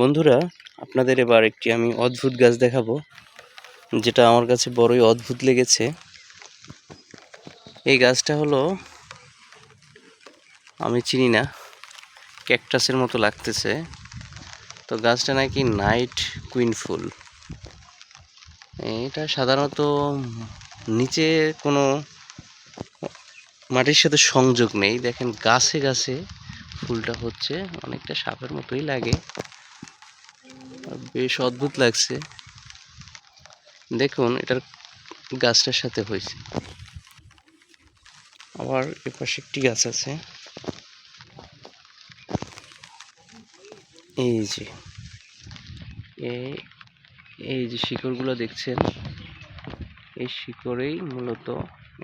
বন্ধুরা, আপনাদের এবার একটি আমি অদ্ভুত গাছ দেখাবো, যেটা আমার কাছে বড়ই অদ্ভুত লেগেছে। এই গাছটা হলো, আমি চিনি না, ক্যাকটাসের মতো লাগতেছে। তো গাছটা নাকি নাইট কুইন ফুল। এটা সাধারণত নিচে কোনো মাটির সাথে সংযোগ নেই। দেখেন গাছে গাছে ফুলটা হচ্ছে, অনেকটা সাপের মতোই লাগে, বেশ অদ্ভুত লাগছে। দেখুন এটার গাছটার সাথে হয়েছে। আবার এপাশে একটি গাছ আছে, এই যে এই যে শিকড়গুলো দেখছেন, এই শিকড়েই মূলত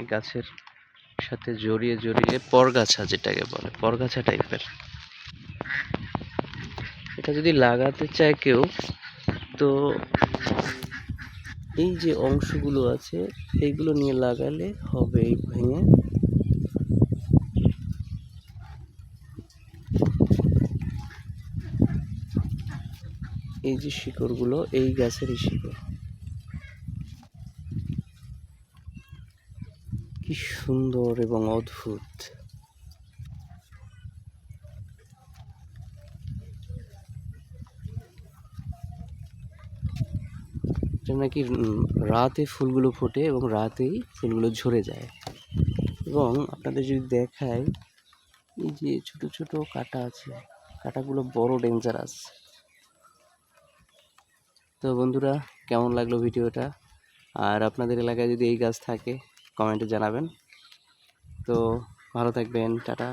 এই গাছের সাথে জড়িয়ে জড়িয়ে পরগাছা, যেটাকে বলে পরগাছা টাইপের। এটা যদি লাগাতে চায় কেউ, তো এই যে অংশগুলো আছে এইগুলো নিয়ে লাগালে হবে। এই ভেঙে এই যে শিকড়গুলো, এই গাছেরই শিকড়। কি সুন্দর এবং অদ্ভুত। এটা নাকি রাতে ফুলগুলো ফোটে এবং রাতেই ফুলগুলো ঝরে যায়। এবং আপনাদের যদি দেখায়, এই যে ছোট ছোট কাঁটা আছে, কাঁটাগুলো বড় ডেঞ্জারাস। তো বন্ধুরা, কেমন লাগলো ভিডিওটা? আর আপনাদের এলাকায় যদি এই গাছ থাকে, কমেন্টে জানাবেন। তো ভালো থাকবেন, টাটা।